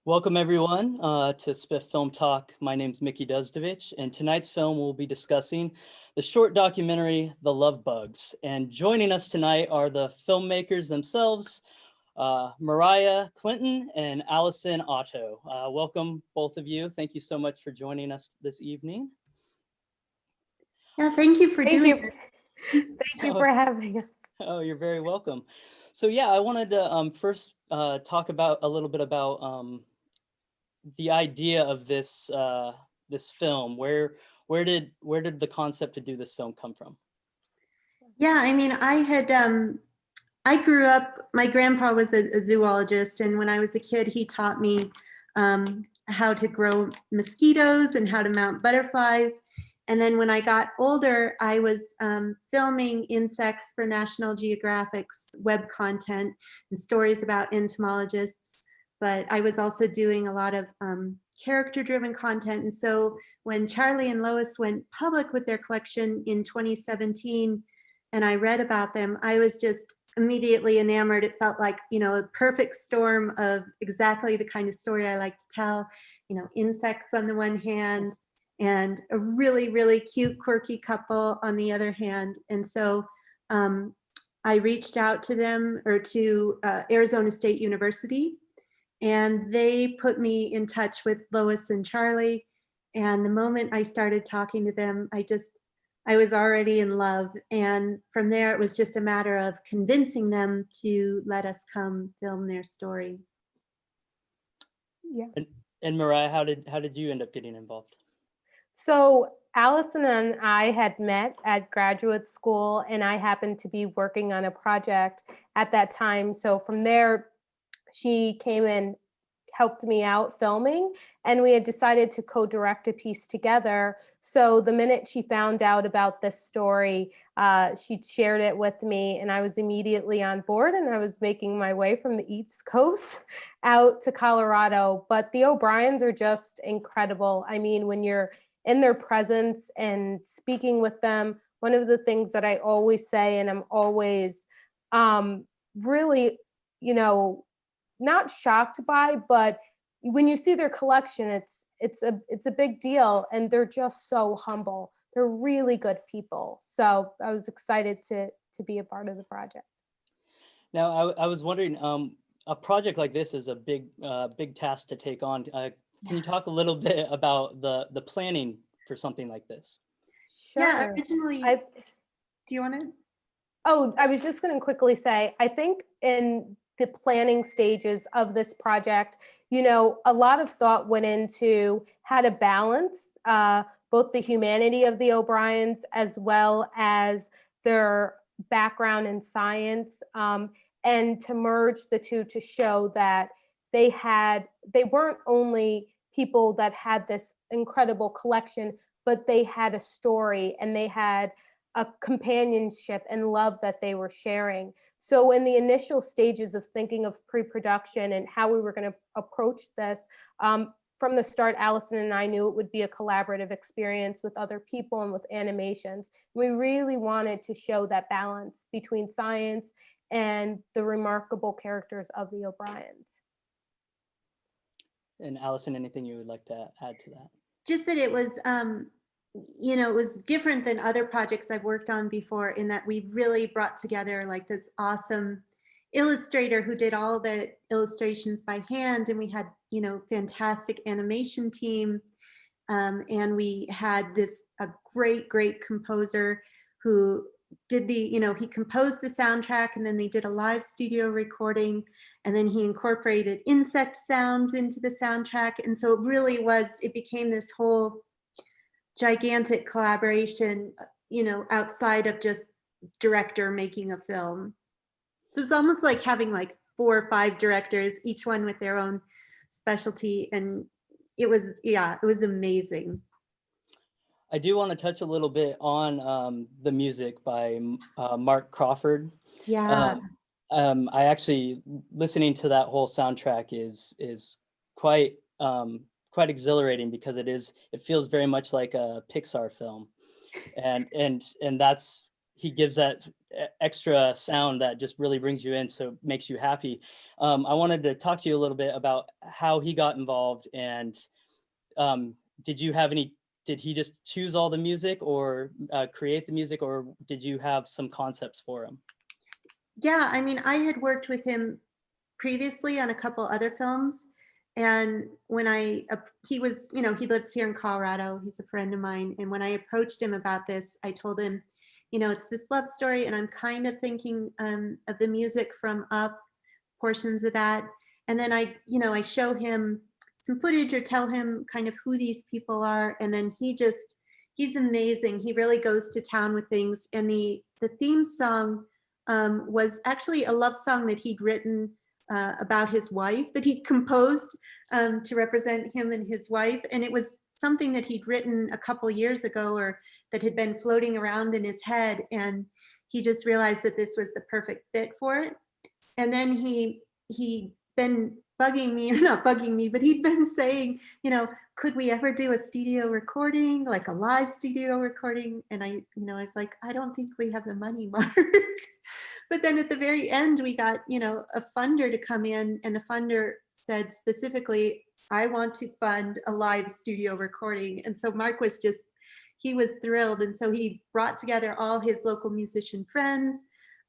Welcome everyone to SBIFF Film Talk. My name is Mickey Duzdovich, and tonight's film we'll be discussing the short documentary, The Love Bugs. And joining us tonight are the filmmakers themselves, Mariah Clinton and Allison Otto. Welcome, both of you. Thank you so much for joining us this evening. Yeah, thank you for doing it. Thank you for having us. Oh, you're very welcome. So yeah, I wanted to first talk about a little bit about the idea of this this film. Where did the concept to do this film come from? Yeah, I mean, I grew up, my grandpa was a zoologist, and when I was a kid, he taught me how to grow mosquitoes and how to mount butterflies. And then when I got older, I was filming insects for National Geographic's web content and stories about entomologists. But I was also doing a lot of character-driven content. And so when Charlie and Lois went public with their collection in 2017, and I read about them, I was just immediately enamored. It felt like, you know, a perfect storm of exactly the kind of story I like to tell. You know, insects on the one hand, and a really, really cute, quirky couple on the other hand. And so I reached out to them, or to Arizona State University, and they put me in touch with Lois and Charlie. And the moment I started talking to them, I was already in love. And from there, it was just a matter of convincing them to let us come film their story. Yeah. And Mariah, how did you end up getting involved? So Allison and I had met at graduate school, and I happened to be working on a project at that time. So from there, she came and helped me out filming, and we had decided to co-direct a piece together. So the minute she found out about this story, she shared it with me, and I was immediately on board, and I was making my way from the East Coast out to Colorado. But the O'Briens are just incredible. I mean, when you're in their presence and speaking with them, one of the things that I always say, and I'm always really, you know, not shocked by, but when you see their collection, it's a big deal, and they're just so humble. They're really good people. So I was excited to be a part of the project. Now, I was wondering, a project like this is a big task to take on. Can you talk a little bit about the planning for something like this? Sure. Yeah, originally, do you want to? Oh, I was just going to quickly say, I think in the planning stages of this project, you know, a lot of thought went into how to balance both the humanity of the O'Briens as well as their background in science, and to merge the two to show that they weren't only people that had this incredible collection, but they had a story, and they had a companionship and love that they were sharing. So in the initial stages of thinking of pre-production and how we were going to approach this, from the start, Allison and I knew it would be a collaborative experience with other people and with animations. We really wanted to show that balance between science and the remarkable characters of the O'Briens. And Allison, anything you would like to add to that? Just that it was, you know, it was different than other projects I've worked on before, in that we really brought together like this awesome illustrator who did all the illustrations by hand, and we had, you know, fantastic animation team, and we had a great composer who did you know, he composed the soundtrack, and then they did a live studio recording, and then he incorporated insect sounds into the soundtrack. And so it became this whole gigantic collaboration, you know, outside of just director making a film. So it's almost like having like 4 or 5 directors, each one with their own specialty. And it was amazing. I do want to touch a little bit on the music by Mark Crawford. Yeah. I actually, listening to that whole soundtrack is quite exhilarating, because it feels very much like a Pixar film, and that's he gives that extra sound that just really brings you in, so it makes you happy. I wanted to talk to you a little bit about how he got involved, and did he just choose all the music, or create the music, or did you have some concepts for him? Yeah, I mean, I had worked with him previously on a couple other films. And when he was, he lives here in Colorado, he's a friend of mine. And when I approached him about this, I told him, it's this love story, and I'm kind of thinking of the music from Up, portions of that. And then I show him some footage or tell him kind of who these people are. And then he's amazing. He really goes to town with things. And the theme song was actually a love song that he'd written about his wife, that he composed to represent him and his wife. And it was something that he'd written a couple years ago, or that had been floating around in his head. And he just realized that this was the perfect fit for it. And then he'd been bugging me, or not bugging me, but he'd been saying, could we ever do a studio recording, like a live studio recording? And I was like, I don't think we have the money, Mark. But then at the very end, we got, a funder to come in, and the funder said specifically, I want to fund a live studio recording. And so Mark he was thrilled. And so he brought together all his local musician friends,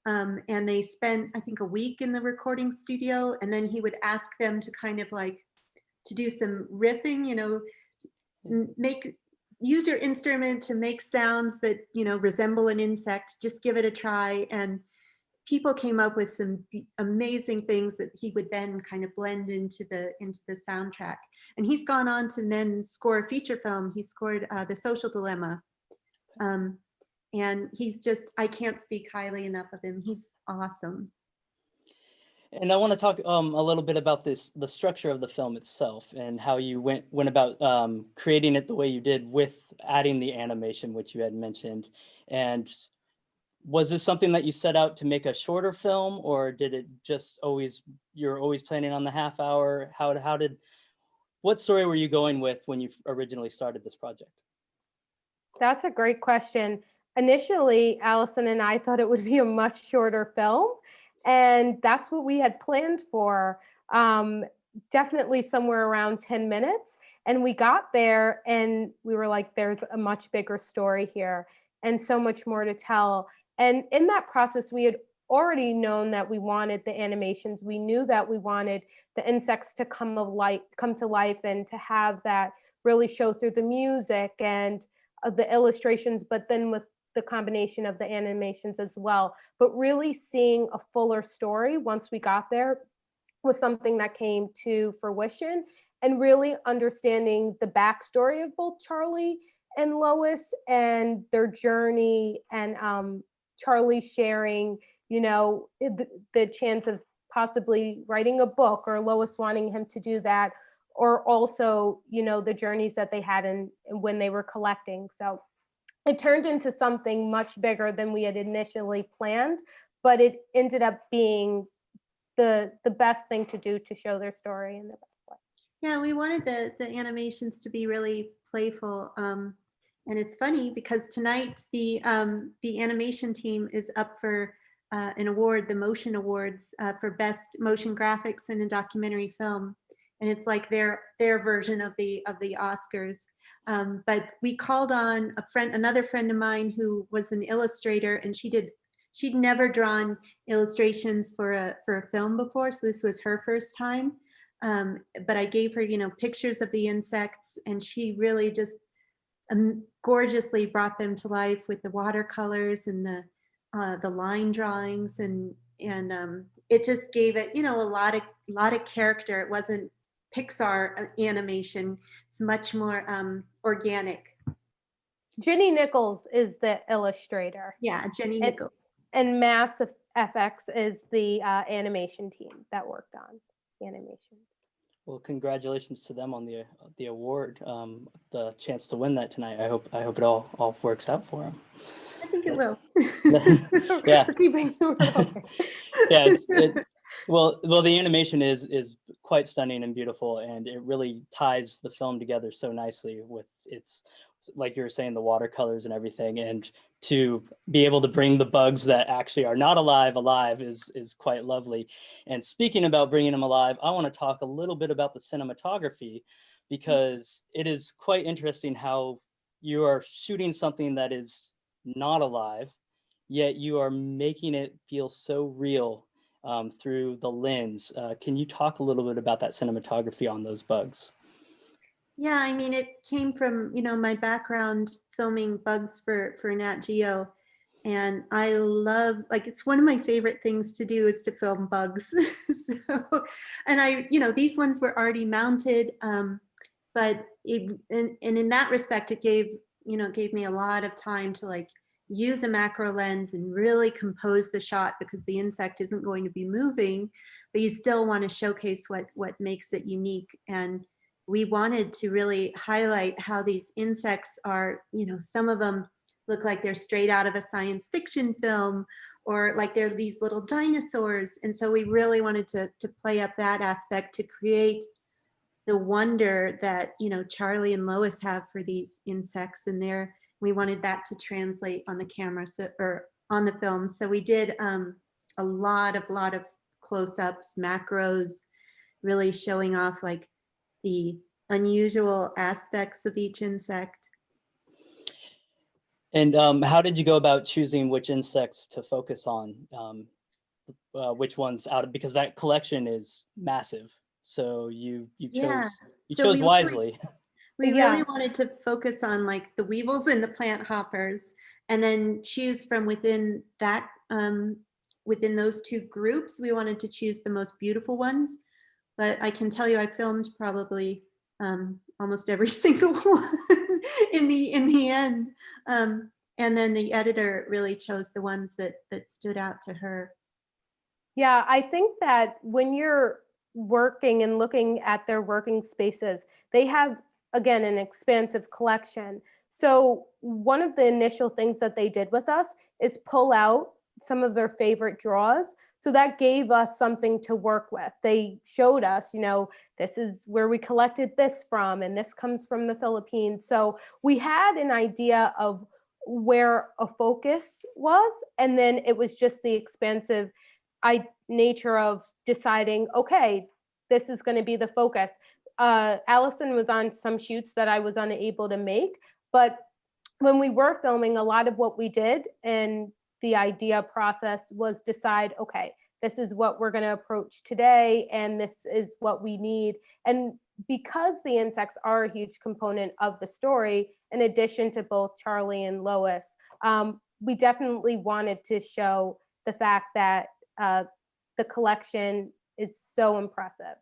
and they spent, I think, a week in the recording studio. And then he would ask them to kind of to do some riffing, use your instrument to make sounds that, resemble an insect, just give it a try. And people came up with some amazing things that he would then kind of blend into the soundtrack. And he's gone on to then score a feature film. He scored The Social Dilemma. And he's I can't speak highly enough of him. He's awesome. And I want to talk a little bit about the structure of the film itself, and how you went about creating it the way you did, with adding the animation, which you had mentioned. And was this something that you set out to make a shorter film, or did it just you're always planning on the half hour? What story were you going with when you originally started this project? That's a great question. Initially, Allison and I thought it would be a much shorter film, and that's what we had planned for. Definitely somewhere around 10 minutes. And we got there and we were like, there's a much bigger story here and so much more to tell. And in that process, we had already known that we wanted the animations. We knew that we wanted the insects to come to life, and to have that really show through the music and the illustrations, but then with the combination of the animations as well. But really seeing a fuller story once we got there was something that came to fruition, and really understanding the backstory of both Charlie and Lois and their journey, and Charlie sharing, the chance of possibly writing a book, or Lois wanting him to do that, or also, the journeys that they had in when they were collecting. So it turned into something much bigger than we had initially planned, but it ended up being the best thing to do to show their story in the best way. Yeah, we wanted the animations to be really playful. And it's funny because tonight the animation team is up for an award, the Motion Awards, for Best Motion Graphics in a Documentary Film. And it's like their version of the Oscars. But we called on another friend of mine who was an illustrator, and she'd never drawn illustrations for a film before, so this was her first time. But I gave her, pictures of the insects, and she really just gorgeously brought them to life with the watercolors and the line drawings, and it just gave it, a lot of character. It wasn't Pixar animation. It's much more organic. Jenny Nichols is the illustrator. Yeah, Jenny Nichols. And Massive FX is the animation team that worked on the animation. Well, congratulations to them on the award, the chance to win that tonight. I hope it all works out for them. I think it will. Yeah. Yeah. Well, the animation is quite stunning and beautiful, and it really ties the film together so nicely with its like you were saying, the watercolors and everything, and to be able to bring the bugs that actually are not alive is quite lovely. And speaking about bringing them alive, I want to talk a little bit about the cinematography, because it is quite interesting how you are shooting something that is not alive, yet you are making it feel so real through the lens. Can you talk a little bit about that cinematography on those bugs? Yeah, I mean, it came from, my background filming bugs for Nat Geo. And I love, like, it's one of my favorite things to do is to film bugs. So, and these ones were already mounted, but and in that respect, it gave me a lot of time to like use a macro lens and really compose the shot, because the insect isn't going to be moving, but you still want to showcase what makes it unique. And we wanted to really highlight how these insects are, some of them look like they're straight out of a science fiction film, or like they're these little dinosaurs. And so we really wanted to play up that aspect to create the wonder that, Charlie and Lois have for these insects. And we wanted that to translate on the camera, or on the film. So we did a lot of close-ups, macros, really showing off like the unusual aspects of each insect. And how did you go about choosing which insects to focus on? Which ones because that collection is massive. So you Yeah. chose wisely. We Yeah. really wanted to focus on like the weevils and the plant hoppers, and then choose from within that, within those two groups, we wanted to choose the most beautiful ones. But I can tell you, I filmed probably almost every single one in the end. And then the editor really chose the ones that stood out to her. Yeah, I think that when you're working and looking at their working spaces, they have, again, an expansive collection. So one of the initial things that they did with us is pull out some of their favorite draws. So that gave us something to work with. They showed us, this is where we collected this from, and this comes from the Philippines. So we had an idea of where a focus was, and then it was just the expansive nature of deciding, okay, this is going to be the focus. Allison was on some shoots that I was unable to make, but when we were filming, a lot of what we did and the idea process was decide, okay, this is what we're going to approach today, and this is what we need. And because the insects are a huge component of the story, in addition to both Charlie and Lois, we definitely wanted to show the fact that the collection is so impressive.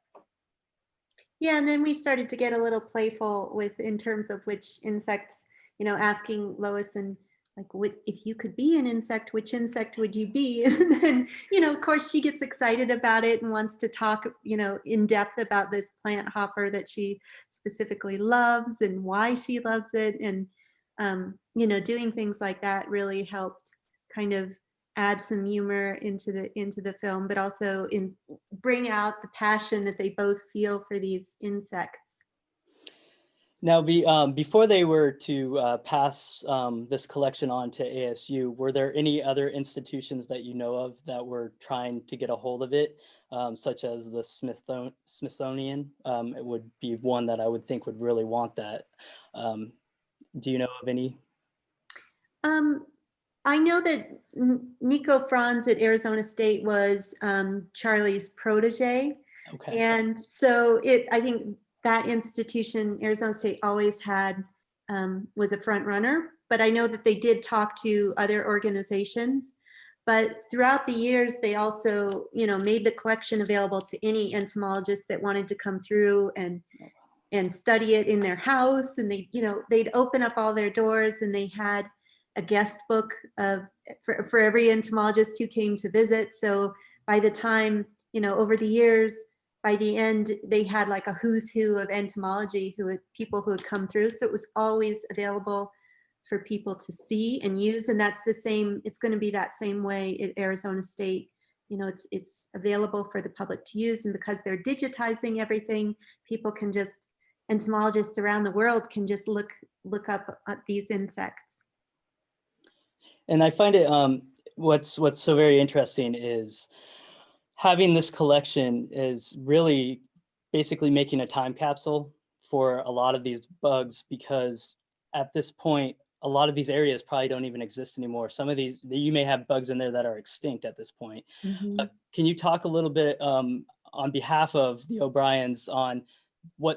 Yeah, and then we started to get a little playful in terms of which insects, asking Lois, and like, if you could be an insect, which insect would you be? And then, of course, she gets excited about it and wants to talk, in depth about this plant hopper that she specifically loves and why she loves it. And, doing things like that really helped kind of add some humor into the film, but also bring out the passion that they both feel for these insects. Now, before they were to pass this collection on to ASU, were there any other institutions that you know of that were trying to get a hold of it, such as the Smithsonian? It would be one that I would think would really want that. Do you know of any? I know that Nico Franz at Arizona State was Charlie's protege. Okay. And so I think that institution, Arizona State, always was a front runner. But I know that they did talk to other organizations. But throughout the years, they also, made the collection available to any entomologist that wanted to come through and study it in their house. And they'd open up all their doors, and they had a guest book for every entomologist who came to visit. So by the time, over the years, by the end, they had like a who's who of entomology, people who had come through. So it was always available for people to see and use. And that's it's going to be that same way at Arizona State. It's available for the public to use. And because they're digitizing everything, people can just entomologists around the world can just look up at these insects. And I find it what's so very interesting is having this collection is really basically making a time capsule for a lot of these bugs, because at this point, a lot of these areas probably don't even exist anymore. Some of these, you may have bugs in there that are extinct at this point. Can you talk a little bit on behalf of the O'Briens on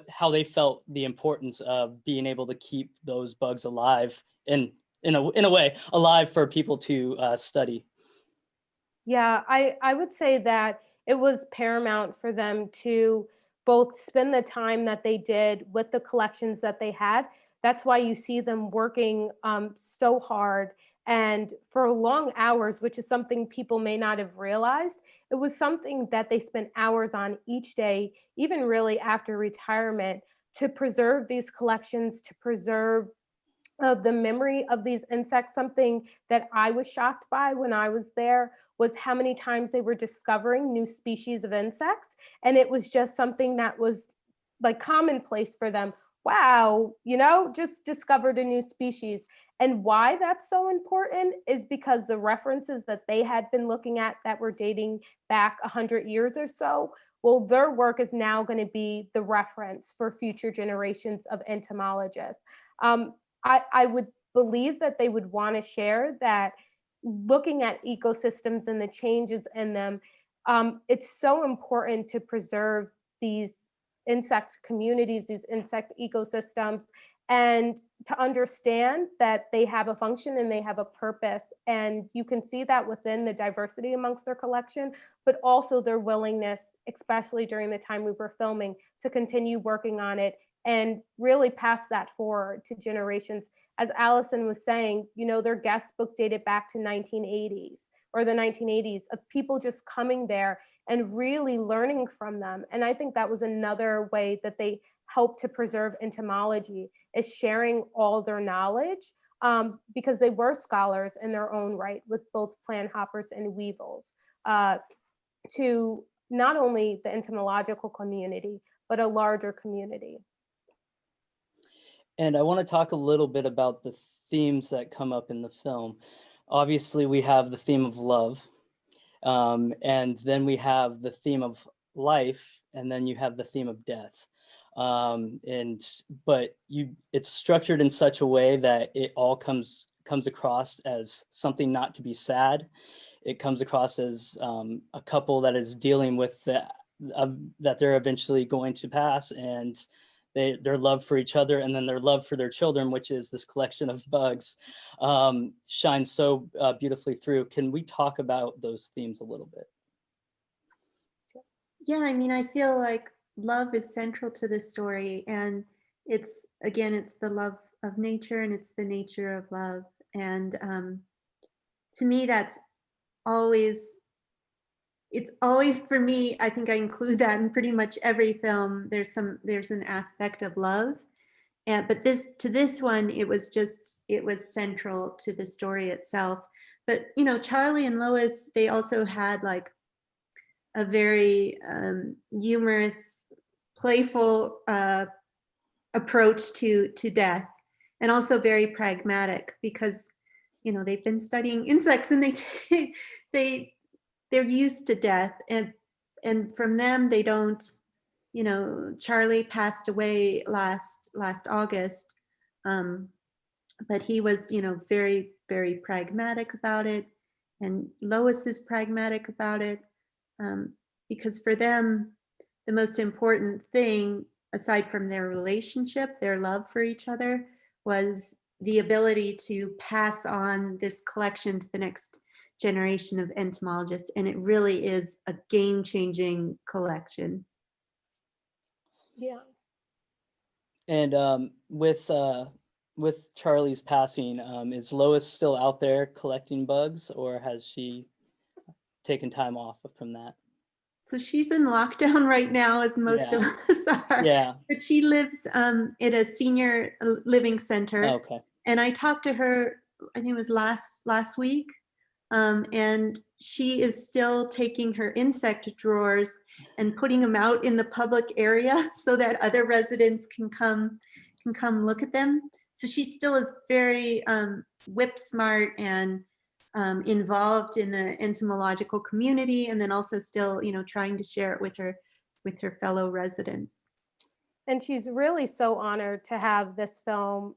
how they felt the importance of being able to keep those bugs alive in a way alive for people to study? Yeah, I would say that it was paramount for them to both spend the time that they did with the collections that they had. That's why you see them working so hard and for long hours, which is something people may not have realized. It was something that they spent hours on each day, even really after retirement, to preserve these collections, to preserve the memory of these insects. Something that I was shocked by when I was there was how many times they were discovering new species of insects. And it was just something that was like commonplace for them. Wow, just discovered a new species. And why that's so important is because the references that they had been looking at that were dating back 100 years or so, well, their work is now going to be the reference for future generations of entomologists. I would believe that they would want to share that looking at ecosystems and the changes in them, it's so important to preserve these insect communities, these insect ecosystems, and to understand that they have a function and they have a purpose. And you can see that within the diversity amongst their collection, but also their willingness, especially during the time we were filming, to continue working on it and really pass that forward to generations. As Allison was saying, their guest book dated back to 1980s or the 1980s of people just coming there and really learning from them. And I think that was another way that they helped to preserve entomology, is sharing all their knowledge, because they were scholars in their own right with both plant hoppers and weevils, to not only the entomological community, but a larger community. And I want to talk a little bit about the themes that come up in the film. Obviously, we have the theme of love, and then we have the theme of life, and then you have the theme of death. But it's structured in such a way that it all comes across as something not to be sad. It comes across as a couple that is dealing with that they're eventually going to pass, and their love for each other, and then their love for their children, which is this collection of bugs, shines so beautifully through. Can we talk about those themes a little bit? Yeah, I mean, I feel like love is central to the story, and it's the love of nature, and it's the nature of love. And to me, it's always for me, I think I include that in pretty much every film. There's an aspect of love. But this one, it was central to the story itself. But Charlie and Lois, they also had like a very humorous, playful approach to death, and also very pragmatic, because they've been studying insects, and they're used to death, and from them they don't. Charlie passed away last August, but he was very, very pragmatic about it, and Lois is pragmatic about it, because for them the most important thing, aside from their relationship, their love for each other, was the ability to pass on this collection to the next generation of entomologists. And it really is a game-changing collection. Yeah. And with Charlie's passing, is Lois still out there collecting bugs, or has she taken time off from that? So she's in lockdown right now, as most of us are. Yeah. But she lives at a senior living center. Okay. And I talked to her, I think it was last week. And she is still taking her insect drawers and putting them out in the public area so that other residents can come look at them. So she still is very whip smart and involved in the entomological community, and then also still, trying to share it with her fellow residents. And she's really so honored to have this film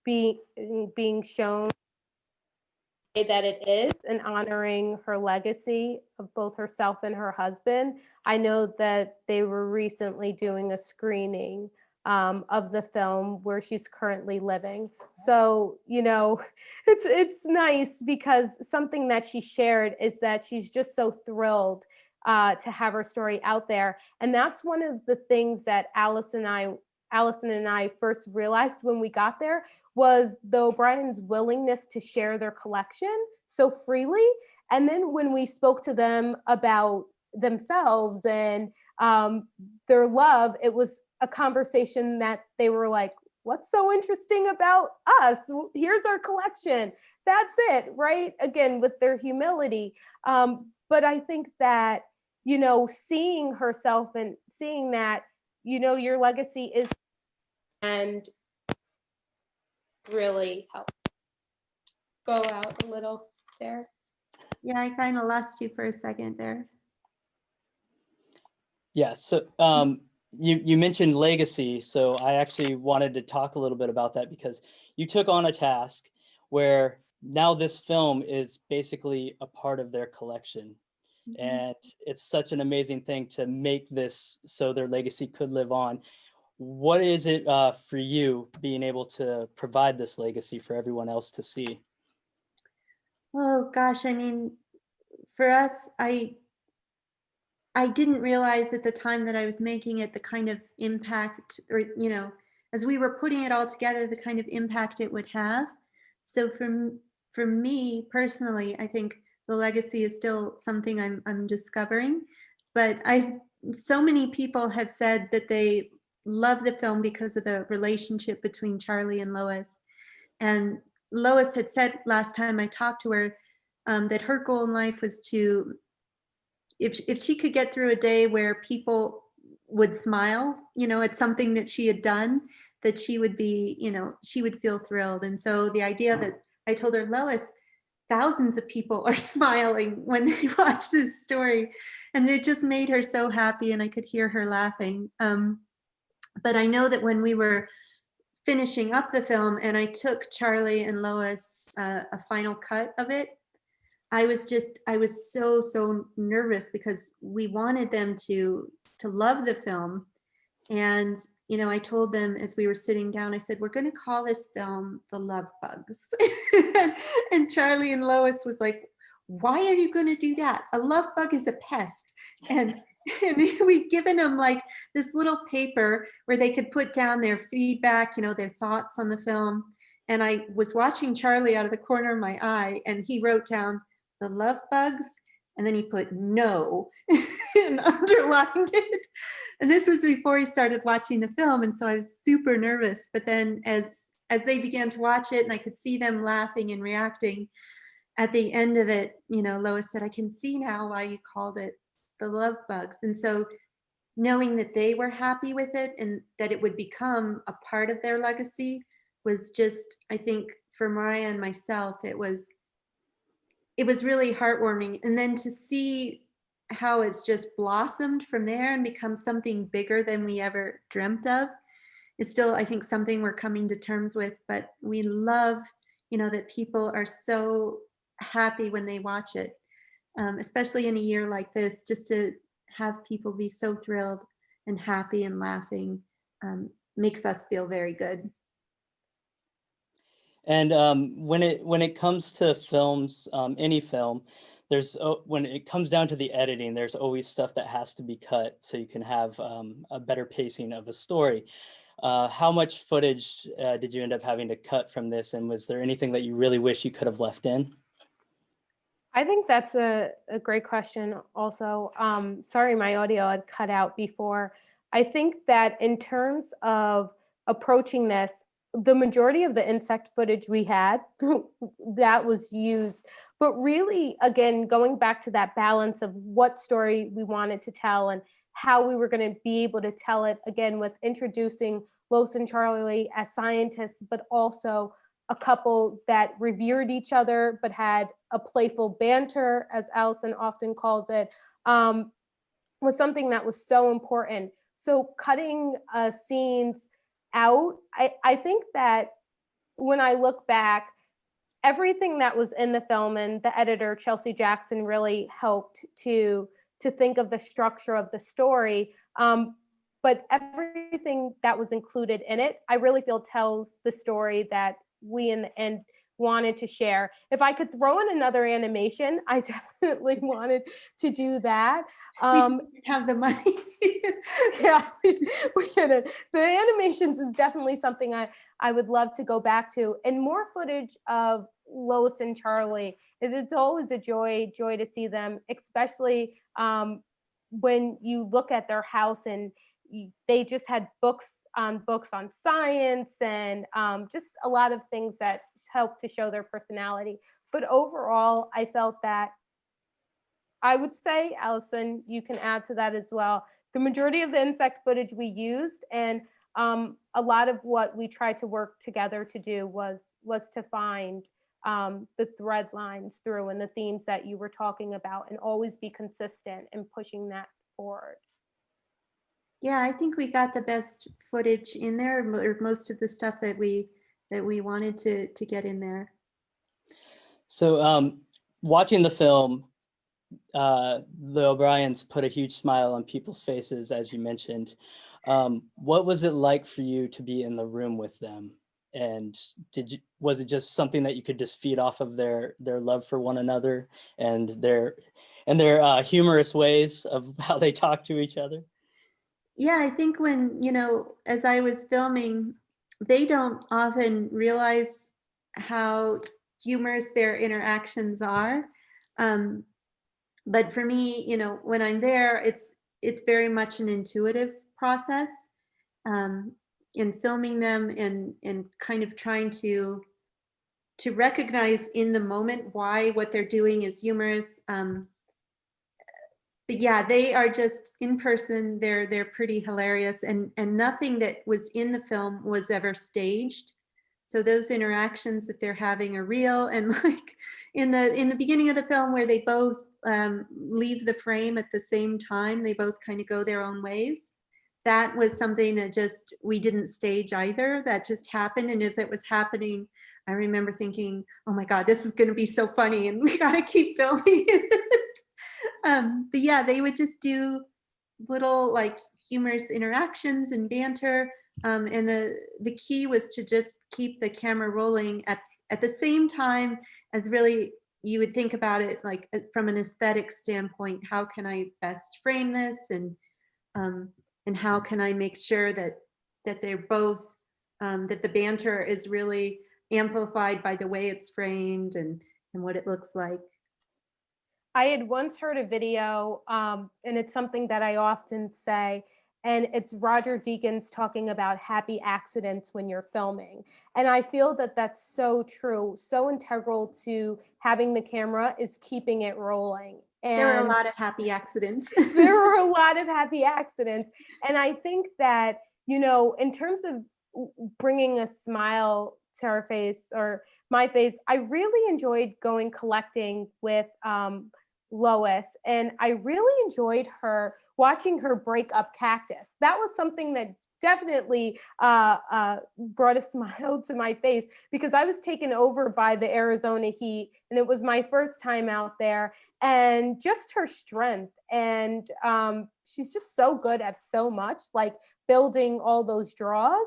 being shown that it is, and honoring her legacy of both herself and her husband. I know that they were recently doing a screening of the film where she's currently living. So, it's nice, because something that she shared is that she's just so thrilled to have her story out there. And that's one of the things that Allison and I first realized when we got there, was the O'Brien's willingness to share their collection so freely. And then when we spoke to them about themselves and their love, it was a conversation that they were like, what's so interesting about us? Here's our collection. That's it, right? Again, with their humility. But I think that, seeing herself and seeing that, your legacy is, and really helps. Go out a little there. Yeah, I kind of lost you for a second there. Yeah, so you mentioned legacy, so I actually wanted to talk a little bit about that, because you took on a task where now this film is basically a part of their collection. Mm-hmm. And it's such an amazing thing to make this so their legacy could live on. What is it for you being able to provide this legacy for everyone else to see? Oh gosh, I mean, for us, I didn't realize at the time that I was making it the kind of impact, or as we were putting it all together, the kind of impact it would have. So for me personally, I think the legacy is still something I'm discovering. But so many people have said that they love the film because of the relationship between Charlie and Lois. And Lois had said last time I talked to her that her goal in life was to, if she could get through a day where people would smile, at something that she had done, that she would be, she would feel thrilled. And so the idea that I told her, Lois, thousands of people are smiling when they watch this story. And it just made her so happy, and I could hear her laughing. But I know that when we were finishing up the film and I took Charlie and Lois a final cut of it, I was so nervous, because we wanted them to love the film. And I told them as we were sitting down, I said, we're going to call this film The Love Bugs. And Charlie and Lois was like, why are you going to do that? A love bug is a pest. And we'd given them like this little paper where they could put down their feedback, their thoughts on the film. And I was watching Charlie out of the corner of my eye, and he wrote down the love bugs, and then he put no and underlined it. And this was before he started watching the film, and so I was super nervous. But then as they began to watch it and I could see them laughing and reacting, at the end of it, Lois said, I can see now why you called it The Love Bugs. And so knowing that they were happy with it and that it would become a part of their legacy was just, I think for Mariah and myself, it was really heartwarming. And then to see how it's just blossomed from there and become something bigger than we ever dreamt of is still, I think, something we're coming to terms with. But we love, that people are so happy when they watch it, especially in a year like this, just to have people be so thrilled and happy and laughing makes us feel very good. And when it comes to films, any film, when it comes down to the editing, there's always stuff that has to be cut so you can have a better pacing of a story. How much footage did you end up having to cut from this, and was there anything that you really wish you could have left in? I think that's a great question also. Sorry, my audio had cut out before. I think that in terms of approaching this, the majority of the insect footage we had that was used. But really, again, going back to that balance of what story we wanted to tell and how we were going to be able to tell it, again, with introducing Lois and Charlie as scientists, but also a couple that revered each other but had a playful banter, as Allison often calls it, was something that was so important. So cutting scenes out, I think that when I look back, everything that was in the film, and the editor Chelsea Jackson really helped to think of the structure of the story. But everything that was included in it, I really feel tells the story that we in the end wanted to share. If I could throw in another animation, I definitely wanted to do that. We just didn't have the money. Yeah, we get it. The animations is definitely something I would love to go back to, and more footage of Lois and Charlie. It's always a joy to see them, especially when you look at their house and they just had books on science and just a lot of things that help to show their personality. But overall, I felt that, I would say, Allison, you can add to that as well, the majority of the insect footage we used, and a lot of what we tried to work together to do was to find the thread lines through and the themes that you were talking about, and always be consistent in pushing that forward. Yeah, I think we got the best footage in there, or most of the stuff that we wanted to get in there. So watching the film, the O'Briens put a huge smile on people's faces, as you mentioned. What was it like for you to be in the room with them? And was it just something that you could just feed off of their love for one another and their humorous ways of how they talk to each other? Yeah, I think when, as I was filming, they don't often realize how humorous their interactions are. But for me, when I'm there, it's very much an intuitive process in filming them, and kind of trying to recognize in the moment why what they're doing is humorous. But yeah, they are just in person. They're pretty hilarious, and nothing that was in the film was ever staged. So those interactions that they're having are real. And like in the beginning of the film, where they both leave the frame at the same time, they both kind of go their own ways. That was something that just we didn't stage either. That just happened, and as it was happening, I remember thinking, "Oh my God, this is going to be so funny, and we got to keep filming it." But yeah, they would just do little like humorous interactions and banter. And the key was to just keep the camera rolling at the same time as really you would think about it like from an aesthetic standpoint. How can I best frame this, and how can I make sure that they're both that the banter is really amplified by the way it's framed and what it looks like. I had once heard a video, and it's something that I often say, and it's Roger Deakins talking about happy accidents when you're filming. And I feel that that's so true, so integral to having the camera is keeping it rolling. And there are a lot of happy accidents. There are a lot of happy accidents. And I think that, in terms of bringing a smile to our face or my face, I really enjoyed going collecting with Lois, and I really enjoyed watching her break up cactus. That was something that definitely brought a smile to my face, because I was taken over by the Arizona heat, and it was my first time out there, and just her strength. And she's just so good at so much, like building all those draws.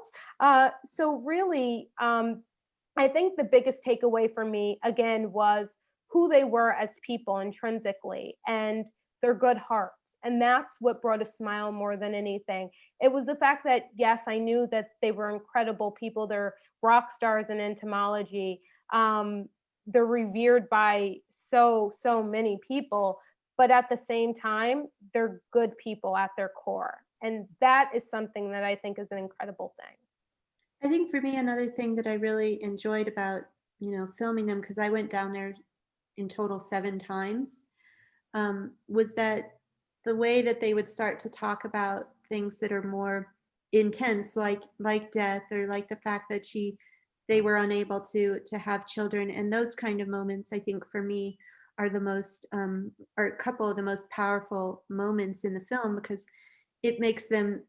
So really, I think the biggest takeaway for me, again, was who they were as people intrinsically and their good hearts. And that's what brought a smile more than anything. It was the fact that, yes, I knew that they were incredible people. They're rock stars in entomology. They're revered by so many people. But at the same time, they're good people at their core. And that is something that I think is an incredible thing. I think for me, another thing that I really enjoyed about, filming them, because I went down there in total 7 times, was that the way that they would start to talk about things that are more intense, like death, or like the fact that they were unable to have children, and those kind of moments, I think for me are the most are a couple of the most powerful moments in the film, because it makes them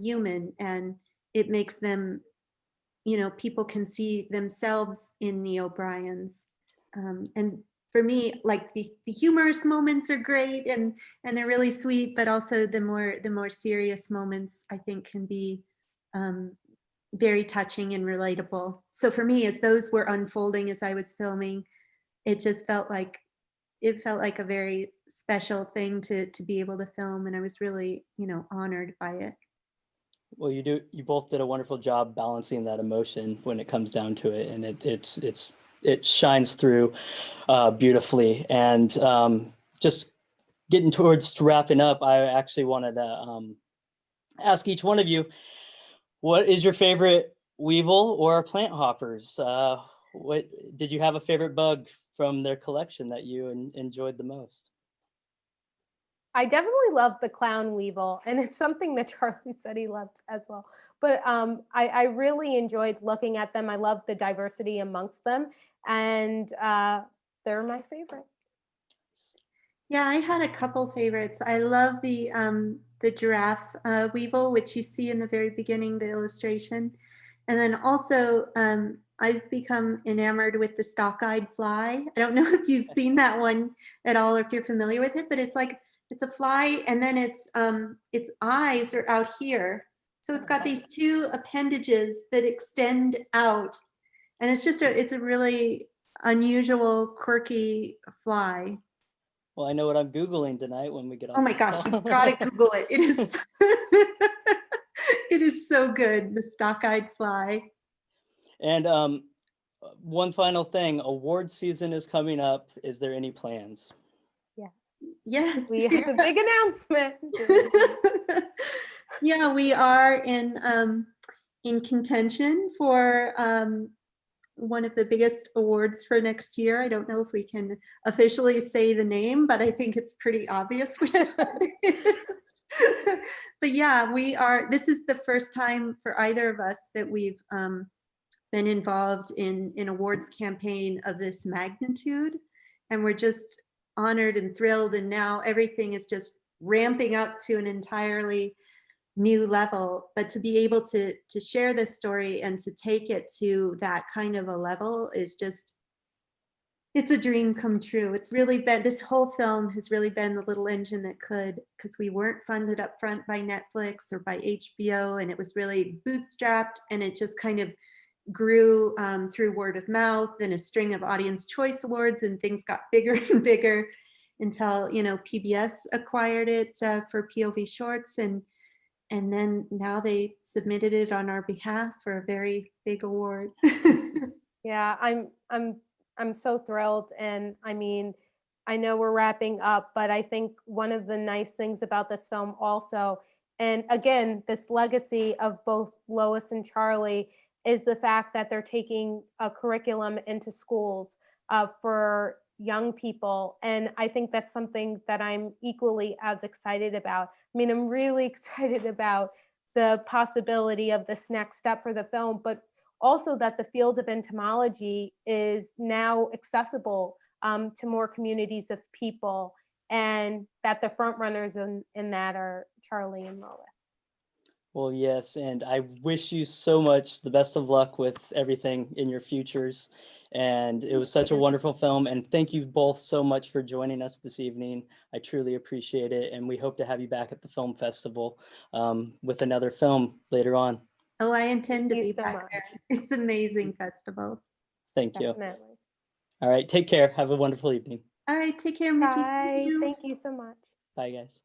human, and it makes them, people can see themselves in the O'Briens. And for me, like the humorous moments are great, and they're really sweet, but also the more serious moments, I think, can be um, very touching and relatable. So for me, as those were unfolding as I was filming, it just felt like a very special thing to be able to film, and I was really, honored by it. Well, you both did a wonderful job balancing that emotion when it comes down to it, and it shines through beautifully. And just getting towards wrapping up, I actually wanted to ask each one of you, what is your favorite weevil or plant hoppers? What did you have a favorite bug from their collection that you enjoyed the most? I definitely love the clown weevil, and it's something that Charlie said he loved as well. But I really enjoyed looking at them. I love the diversity amongst them, and they're my favorite. Yeah, I had a couple favorites. I love the giraffe weevil, which you see in the very beginning, the illustration. And then also, I've become enamored with the stock-eyed fly. I don't know if you've seen that one at all, or if you're familiar with it, but it's a fly, and then its eyes are out here. So it's got these two appendages that extend out, and it's a really unusual, quirky fly. Well, I know what I'm Googling tonight when we get off Oh my this gosh, call. you've got to Google it. It is it is so good, the stock-eyed fly. And one final thing, award season is coming up. Is there any plans? Yes, Yes. we have a big announcement. Yeah, we are in contention for one of the biggest awards for next year. I don't know if we can officially say the name, but I think it's pretty obvious which one it is. But yeah, this is the first time for either of us that we've been involved in an awards campaign of this magnitude. And we're just honored and thrilled. And now everything is just ramping up to an entirely new level. But to be able to share this story and to take it to that kind of a level is just, it's a dream come true. It's really been, this whole film has really been the little engine that could, because we weren't funded up front by Netflix or by HBO, and it was really bootstrapped, and it just kind of grew through word of mouth and a string of Audience Choice Awards, and things got bigger and bigger until, PBS acquired it for POV Shorts, and then now they submitted it on our behalf for a very big award. Yeah, I'm so thrilled, and I mean, I know we're wrapping up, but I think one of the nice things about this film also, and again, this legacy of both Lois and Charlie, is the fact that they're taking a curriculum into schools for young people, and I think that's something that I'm equally as excited about. I mean, I'm really excited about the possibility of this next step for the film, but also that the field of entomology is now accessible to more communities of people, and that the front runners in that are Charlie and Lois. Well, yes, and I wish you so much the best of luck with everything in your futures. And it was such a wonderful film. And thank you both so much for joining us this evening. I truly appreciate it. And we hope to have you back at the film festival with another film later on. Oh, I intend to Thank be you so back much. there. It's an amazing festival. Thank you. Definitely. All right, take care. Have a wonderful evening. All right, take care, Mickey. Thank Bye. you. Thank you so much. Bye, guys.